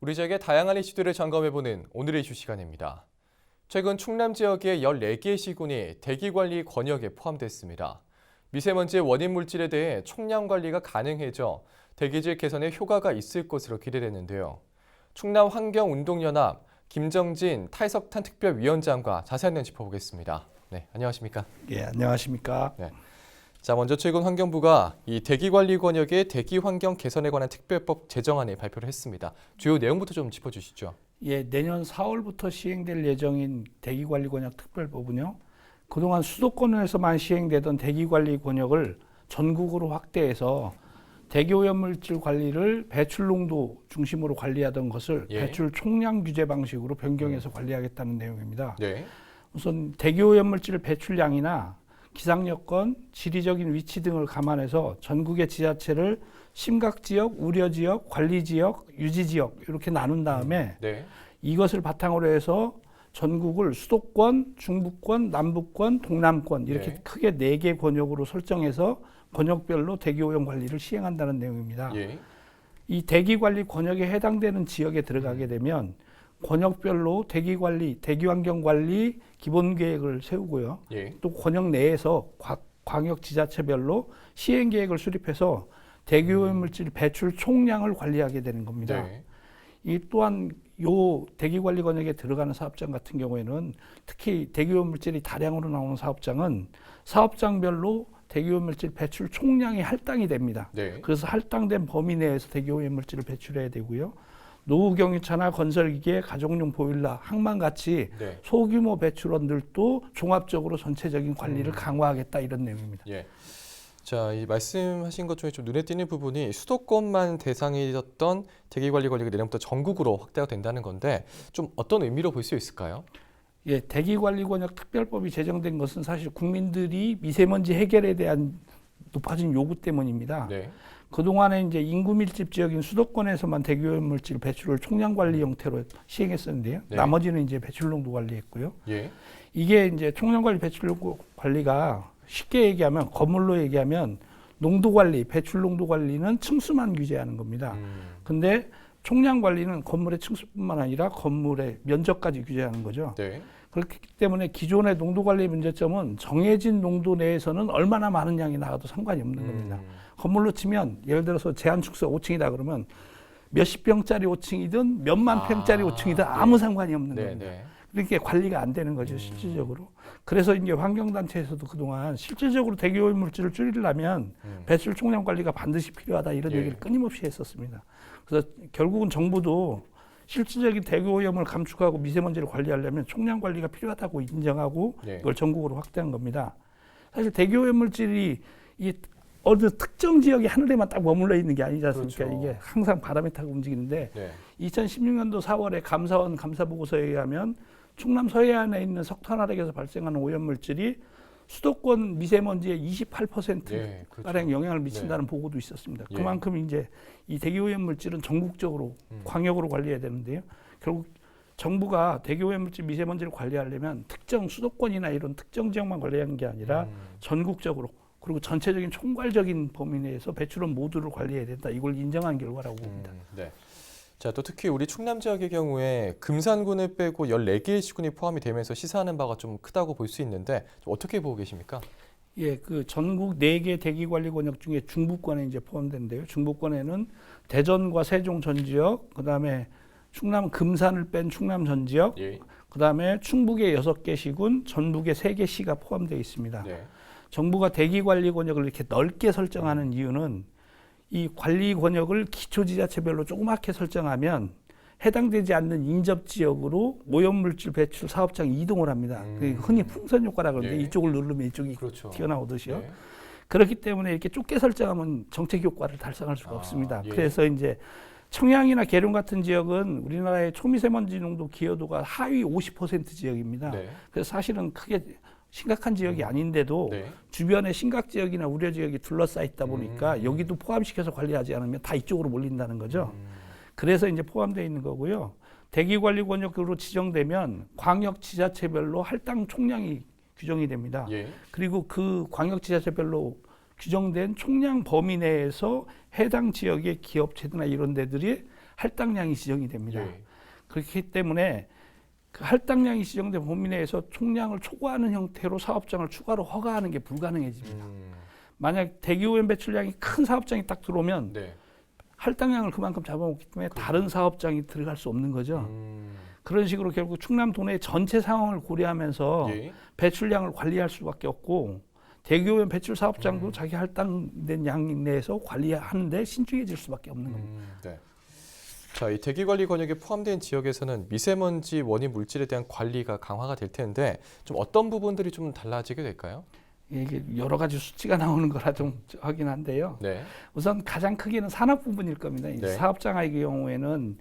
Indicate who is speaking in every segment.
Speaker 1: 우리 지역의 다양한 이슈들을 점검해보는 오늘의 이슈 시간입니다. 최근 충남 지역의 14개의 시군이 대기관리 권역에 포함됐습니다. 미세먼지의 원인 물질에 대해 총량 관리가 가능해져 대기질 개선에 효과가 있을 것으로 기대되는데요. 충남환경운동연합 김정진 탈석탄 특별위원장과 자세한 내용 짚어보겠습니다. 네, 안녕하십니까?
Speaker 2: 예, 안녕하십니까?
Speaker 1: 네. 자, 먼저 최근 환경부가 이 대기관리 권역의 대기 환경 개선에 관한 특별법 제정안을 발표를 했습니다. 주요 내용부터 좀 짚어주시죠.
Speaker 2: 예, 내년 4월부터 시행될 예정인 대기관리 권역 특별법은요. 그동안 수도권에서만 시행되던 대기관리 권역을 전국으로 확대해서 대기오염물질 관리를 배출 농도 중심으로 관리하던 것을 배출 총량 규제 방식으로 변경해서 관리하겠다는 내용입니다.
Speaker 1: 네.
Speaker 2: 우선 대기오염물질 배출량이나 기상 여건, 지리적인 위치 등을 감안해서 전국의 지자체를 심각지역, 우려지역, 관리지역, 유지지역 이렇게 나눈 다음에 이것을 바탕으로 해서 전국을 수도권, 중부권, 남부권, 동남권 이렇게 크게 4개 권역으로 설정해서 권역별로 대기오염 관리를 시행한다는 내용입니다. 이 대기관리 권역에 해당되는 지역에 들어가게 되면 권역별로 대기관리, 대기환경관리 기본계획을 세우고요. 또 권역 내에서 광역지자체별로 시행계획을 수립해서 대기오염물질 배출 총량을 관리하게 되는 겁니다. 이 또한 요 대기관리 권역에 들어가는 사업장 같은 경우에는 특히 대기오염물질이 다량으로 나오는 사업장은 사업장별로 대기오염물질 배출 총량이 할당이 됩니다. 그래서 할당된 범위 내에서 대기오염물질을 배출해야 되고요. 노후경유차나 건설기계, 가정용 보일러, 항만같이 소규모 배출원들도 종합적으로 전체적인 관리를 강화하겠다 이런 내용입니다.
Speaker 1: 자, 이 말씀하신 것 중에 좀 눈에 띄는 부분이 수도권만 대상이었던 대기관리 권역이 내년부터 전국으로 확대가 된다는 건데 좀 어떤 의미로 볼 수 있을까요?
Speaker 2: 예, 대기관리 권역 특별법이 제정된 것은 사실 국민들이 미세먼지 해결에 대한 높아진 요구 때문입니다. 그동안에 이제 인구 밀집 지역인 수도권에서만 대기오염물질 배출을 총량 관리 형태로 시행했었는데요. 나머지는 이제 배출 농도 관리했고요. 이게 이제 총량 관리 배출 농도 관리가 쉽게 얘기하면 건물로 얘기하면 농도 관리, 배출 농도 관리는 층수만 규제하는 겁니다. 근데 총량 관리는 건물의 층수뿐만 아니라 건물의 면적까지 규제하는 거죠. 그렇기 때문에 기존의 농도 관리 문제점은 정해진 농도 내에서는 얼마나 많은 양이 나가도 상관이 없는 겁니다. 건물로 치면 예를 들어서 제한축소 5층이다 그러면 몇십 평짜리 5층이든 몇만 평짜리 5층이든 아무 상관이 없는 겁니다. 그렇게 관리가 안 되는 거죠, 실질적으로. 그래서 이제 환경단체에서도 그동안 실질적으로 대기오염물질을 줄이려면 배출 총량 관리가 반드시 필요하다 이런 얘기를 끊임없이 했었습니다. 그래서 결국은 정부도 실질적인 대기오염을 감축하고 미세먼지를 관리하려면 총량 관리가 필요하다고 인정하고 이걸 전국으로 확대한 겁니다. 사실 대기오염물질이 이 어느 특정 지역의 하늘에만 딱 머물러 있는 게 아니지 않습니까? 이게 항상 바람에 타고 움직이는데 2016년도 4월에 감사원 감사보고서에 의하면 충남 서해안에 있는 석탄화력에서 발생하는 오염물질이 수도권 미세먼지의 28%가량 영향을 미친다는 보고도 있었습니다. 그만큼 이제 이 대기오염물질은 전국적으로 광역으로 관리해야 되는데요. 결국 정부가 대기오염물질 미세먼지를 관리하려면 특정 수도권이나 이런 특정 지역만 관리하는 게 아니라 전국적으로 그리고 전체적인 총괄적인 범위 내에서 배출원 모두를 관리해야 된다. 이걸 인정한 결과라고 봅니다.
Speaker 1: 자, 또 특히 우리 충남 지역의 경우에 금산군을 빼고 14개의 시군이 포함이 되면서 시사하는 바가 좀 크다고 볼 수 있는데 어떻게 보고 계십니까?
Speaker 2: 예, 그 전국 4개 대기관리 권역 중에 중부권에 이제 포함되는데요. 중부권에는 대전과 세종 전 지역, 그다음에 충남 금산을 뺀 충남 전 지역, 그다음에 충북의 6개 시군, 전북의 3개 시가 포함되어 있습니다. 정부가 대기관리 권역을 이렇게 넓게 설정하는 이유는 이 관리 권역을 기초지자체별로 조그맣게 설정하면 해당되지 않는 인접지역으로 오염물질 배출 사업장이 이동을 합니다. 흔히 풍선 효과라고 하는데 이쪽을 누르면 이쪽이 튀어나오듯이요. 그렇기 때문에 이렇게 좁게 설정하면 정책 효과를 달성할 수가 없습니다. 그래서 이제 청양이나 계룡 같은 지역은 우리나라의 초미세먼지 농도 기여도가 하위 50% 지역입니다. 그래서 사실은 크게 심각한 지역이 아닌데도 주변에 심각지역이나 우려지역이 둘러싸여 있다 보니까 여기도 포함시켜서 관리하지 않으면 다 이쪽으로 몰린다는 거죠. 그래서 이제 포함되어 있는 거고요. 대기관리 권역으로 지정되면 광역지자체별로 할당 총량이 규정이 됩니다. 그리고 그 광역지자체별로 규정된 총량 범위 내에서 해당 지역의 기업체나 이런 데들이 할당량이 지정이 됩니다.
Speaker 1: 예.
Speaker 2: 그렇기 때문에 그 할당량이 지정된 범위 내에서 총량을 초과하는 형태로 사업장을 추가로 허가하는 게 불가능해집니다. 만약 대기오염 배출량이 큰 사업장이 딱 들어오면
Speaker 1: 네.
Speaker 2: 할당량을 그만큼 잡아먹기 때문에 다른 사업장이 들어갈 수 없는 거죠. 그런 식으로 결국 충남 도내 전체 상황을 고려하면서
Speaker 1: 예.
Speaker 2: 배출량을 관리할 수밖에 없고 대기오염 배출 사업장도 자기 할당된 양 내에서 관리하는데 신중해질 수밖에 없는 겁니다.
Speaker 1: 네. 자, 이 대기관리 권역에 포함된 지역에서는 미세먼지 원인 물질에 대한 관리가 강화가 될 텐데 좀 어떤 부분들이 좀 달라지게 될까요?
Speaker 2: 이게 여러 가지 수치가 나오는 거라 좀 하긴 한데요.
Speaker 1: 네.
Speaker 2: 우선 가장 크게는 산업 부분일 겁니다. 이
Speaker 1: 네.
Speaker 2: 사업장의 경우에는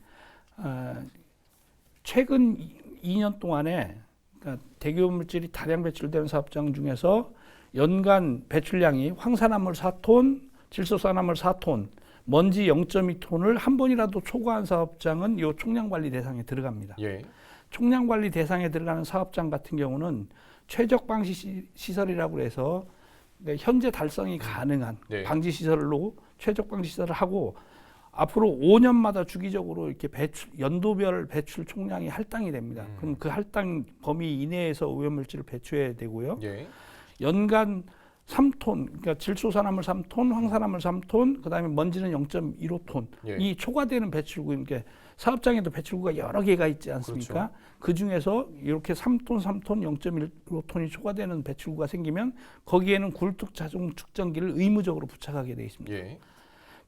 Speaker 2: 최근 2년 동안에 그러니까 대기오염 물질이 다량 배출되는 사업장 중에서 연간 배출량이 황산화물 4톤, 질소산화물 4톤, 먼지 0.2톤을 한 번이라도 초과한 사업장은 이 총량관리 대상에 들어갑니다.
Speaker 1: 예.
Speaker 2: 총량관리 대상에 들어가는 사업장 같은 경우는 최적 방지 시설이라고 해서 현재 달성이 가능한
Speaker 1: 네.
Speaker 2: 방지 시설로 최적 방지 시설을 하고 앞으로 5년마다 주기적으로 이렇게 연도별 배출 총량이 할당이 됩니다. 그럼 그 할당 범위 이내에서 오염물질을 배출해야 되고요.
Speaker 1: 예.
Speaker 2: 연간 3톤, 그러니까 질소산화물 3톤, 황산화물 3톤, 그다음에 먼지는 0.15톤.
Speaker 1: 예.
Speaker 2: 이 초과되는 배출구, 그러니까 사업장에도 배출구가 여러 개가 있지 않습니까?
Speaker 1: 그렇죠.
Speaker 2: 그 중에서 이렇게 3톤, 0.15톤이 초과되는 배출구가 생기면 거기에는 굴뚝 자동 측정기를 의무적으로 부착하게 되어 있습니다.
Speaker 1: 예.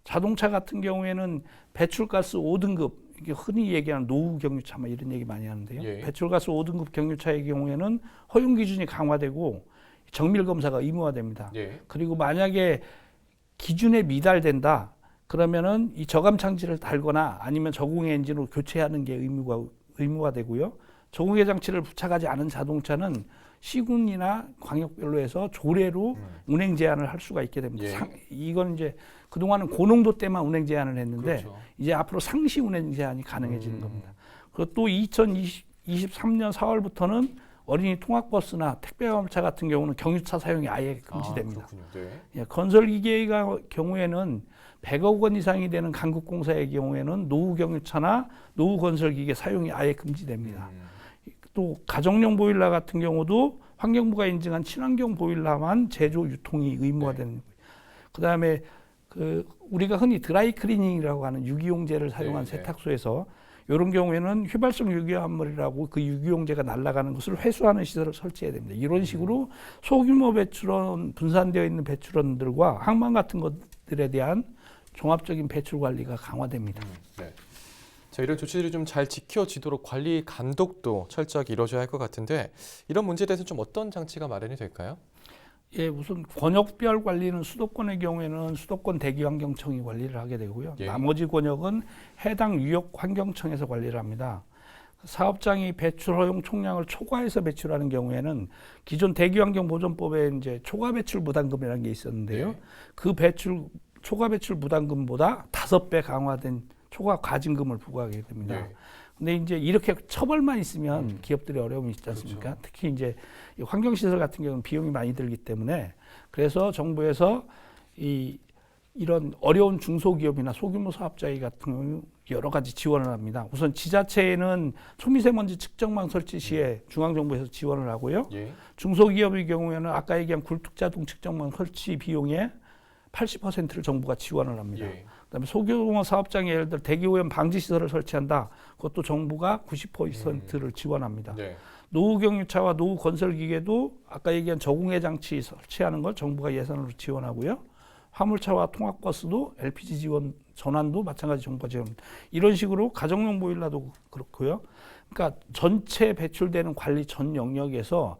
Speaker 2: 자동차 같은 경우에는 배출가스 5등급, 이게 흔히 얘기하는 노후 경유차 뭐 이런 얘기 많이 하는데요.
Speaker 1: 예.
Speaker 2: 배출가스 5등급 경유차의 경우에는 허용 기준이 강화되고 정밀 검사가 의무화됩니다.
Speaker 1: 예.
Speaker 2: 그리고 만약에 기준에 미달된다 그러면은 이 저감 장치를 달거나 아니면 저공해 엔진으로 교체하는 게 의무화되고요. 저공해 장치를 부착하지 않은 자동차는 시군이나 광역별로 해서 조례로 운행 제한을 할 수가 있게 됩니다.
Speaker 1: 예.
Speaker 2: 이건 이제 그동안은 고농도 때만 운행 제한을 했는데
Speaker 1: 그렇죠.
Speaker 2: 이제 앞으로 상시 운행 제한이 가능해지는 겁니다. 그리고 또 2023년 4월부터는 어린이 통학버스나 택배화물차 같은 경우는 경유차 사용이 아예 금지됩니다.
Speaker 1: 그렇군요. 네.
Speaker 2: 예, 건설기계의 경우에는 100억 원 이상이 되는 강국공사의 경우에는 노후 경유차나 노후 건설기계 사용이 아예 금지됩니다. 또 가정용 보일러 같은 경우도 환경부가 인증한 친환경 보일러만 제조 유통이 의무화되는 거예요. 그다음에 우리가 흔히 드라이 클리닝이라고 하는 유기용제를 사용한
Speaker 1: 네, 네.
Speaker 2: 세탁소에서 이런 경우에는 휘발성 유기화물이라고 그 유기용제가 날아가는 것을 회수하는 시설을 설치해야 됩니다. 이런 식으로 소규모 배출원, 분산되어 있는 배출원들과 항만 같은 것들에 대한 종합적인 배출 관리가 강화됩니다.
Speaker 1: 네. 자, 이런 조치들이 좀 잘 지켜지도록 관리 감독도 철저하게 이루어져야 할 것 같은데 이런 문제에 대해서 좀 어떤 장치가 마련이 될까요?
Speaker 2: 예, 우선 권역별 관리는 수도권의 경우에는 수도권 대기환경청이 관리를 하게 되고요.
Speaker 1: 예.
Speaker 2: 나머지 권역은 해당 유역 환경청에서 관리를 합니다. 사업장이 배출 허용 총량을 초과해서 배출하는 경우에는 기존 대기환경보전법에 이제 초과 배출 부담금이라는 게 있었는데요.
Speaker 1: 네.
Speaker 2: 그 초과 배출 부담금보다 5배 강화된 초과 과징금을 부과하게 됩니다.
Speaker 1: 네.
Speaker 2: 근데 이제 이렇게 처벌만 있으면 기업들이 어려움이 있지 않습니까?
Speaker 1: 그렇죠.
Speaker 2: 특히 이제 이 환경시설 같은 경우는 비용이 많이 들기 때문에 그래서 정부에서 이런 어려운 중소기업이나 소규모 사업자의 같은 경우 여러 가지 지원을 합니다. 우선 지자체에는 초미세먼지 측정망 설치 시에 중앙정부에서 지원을 하고요.
Speaker 1: 예.
Speaker 2: 중소기업의 경우에는 아까 얘기한 굴뚝자동 측정망 설치 비용의 80%를 정부가 지원을 합니다.
Speaker 1: 예.
Speaker 2: 그다음에 소규모 사업장에 예를 들어 대기오염 방지 시설을 설치한다. 그것도 정부가 90%를 지원합니다.
Speaker 1: 네.
Speaker 2: 노후 경유차와 노후 건설 기계도 아까 얘기한 저공해 장치 설치하는 걸 정부가 예산으로 지원하고요. 화물차와 통학버스도 LPG 지원 전환도 마찬가지 정부가 지원합니다. 이런 식으로 가정용 보일러도 그렇고요. 그러니까 전체 배출되는 관리 전 영역에서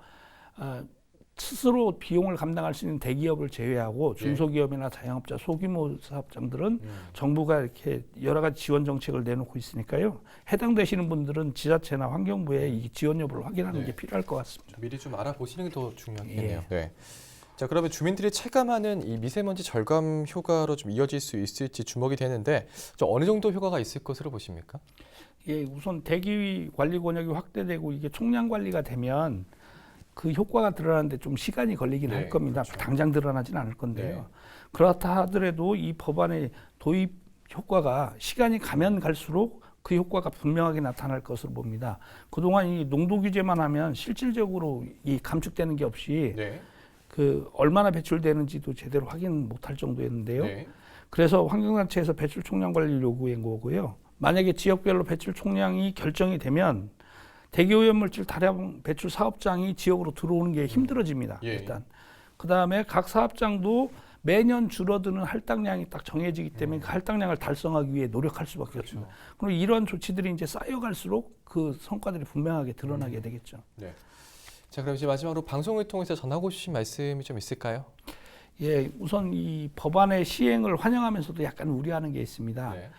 Speaker 2: 스스로 비용을 감당할 수 있는 대기업을 제외하고 중소기업이나 자영업자, 소규모 사업장들은 정부가 이렇게 여러 가지 지원 정책을 내놓고 있으니까요. 해당되시는 분들은 지자체나 환경부에 이 지원 여부를 확인하는 게 필요할 것 같습니다.
Speaker 1: 미리 좀 알아보시는 게 더 중요하겠네요. 네. 자, 그러면 주민들이 체감하는 이 미세먼지 절감 효과로 좀 이어질 수 있을지 주목이 되는데 좀 어느 정도 효과가 있을 것으로 보십니까?
Speaker 2: 예, 우선 대기 관리 권역이 확대되고 이게 총량 관리가 되면 그 효과가 드러나는데 좀 시간이 걸리긴 할 겁니다.
Speaker 1: 그렇죠.
Speaker 2: 당장 드러나진 않을 건데요.
Speaker 1: 네.
Speaker 2: 그렇다 하더라도 이 법안의 도입 효과가 시간이 가면 갈수록 그 효과가 분명하게 나타날 것으로 봅니다. 그동안 이 농도 규제만 하면 실질적으로 이 감축되는 게 없이
Speaker 1: 네.
Speaker 2: 그 얼마나 배출되는지도 제대로 확인 못할 정도였는데요.
Speaker 1: 네.
Speaker 2: 그래서 환경단체에서 배출 총량 관리를 요구한 거고요. 만약에 지역별로 배출 총량이 결정이 되면 대기오염물질 다량 배출 사업장이 지역으로 들어오는 게 힘들어집니다.
Speaker 1: 예.
Speaker 2: 일단 그 다음에 각 사업장도 매년 줄어드는 할당량이 딱 정해지기 때문에 그 할당량을 달성하기 위해 노력할 수밖에 없습니다. 그럼 이러한 조치들이 이제 쌓여갈수록 그 성과들이 분명하게 드러나게 되겠죠.
Speaker 1: 네. 자, 그럼 이제 마지막으로 방송을 통해서 전하고 싶으신 말씀이 좀 있을까요?
Speaker 2: 예, 우선 이 법안의 시행을 환영하면서도 약간 우려하는 게 있습니다.
Speaker 1: 네.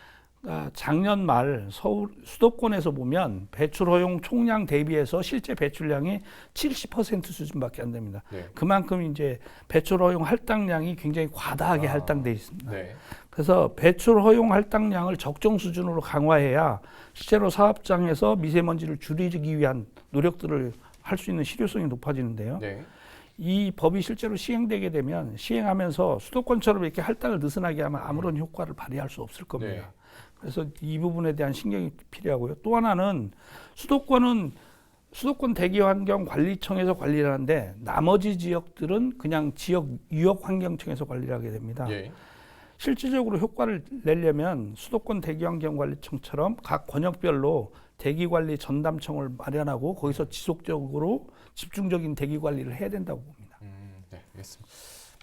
Speaker 2: 그러니까 작년 말 서울 수도권에서 보면 배출 허용 총량 대비해서 실제 배출량이 70% 수준밖에 안 됩니다.
Speaker 1: 네.
Speaker 2: 그만큼 이제 배출 허용 할당량이 굉장히 과다하게 할당돼 있습니다.
Speaker 1: 네.
Speaker 2: 그래서 배출 허용 할당량을 적정 수준으로 강화해야 실제로 사업장에서 미세먼지를 줄이기 위한 노력들을 할 수 있는 실효성이 높아지는데요.
Speaker 1: 네.
Speaker 2: 이 법이 실제로 시행되게 되면 시행하면서 수도권처럼 이렇게 할당을 느슨하게 하면 아무런 효과를 발휘할 수 없을 겁니다.
Speaker 1: 네.
Speaker 2: 그래서 이 부분에 대한 신경이 필요하고요. 또 하나는 수도권 대기환경관리청에서 관리를 하는데 나머지 지역들은 그냥 지역 유역환경청에서 관리를 하게 됩니다.
Speaker 1: 예.
Speaker 2: 실질적으로 효과를 내려면 수도권 대기환경관리청처럼 각 권역별로 대기관리 전담청을 마련하고 거기서 지속적으로 집중적인 대기관리를 해야 된다고 봅니다.
Speaker 1: 네, 알겠습니다.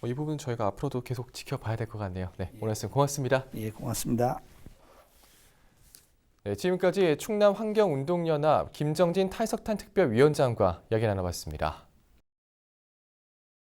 Speaker 1: 이 부분 저희가 앞으로도 계속 지켜봐야 될 것 같네요. 네, 오늘 말씀 고맙습니다.
Speaker 2: 예, 고맙습니다.
Speaker 1: 네, 지금까지 충남환경운동연합 김정진 탈석탄 특별위원장과 이야기 나눠봤습니다.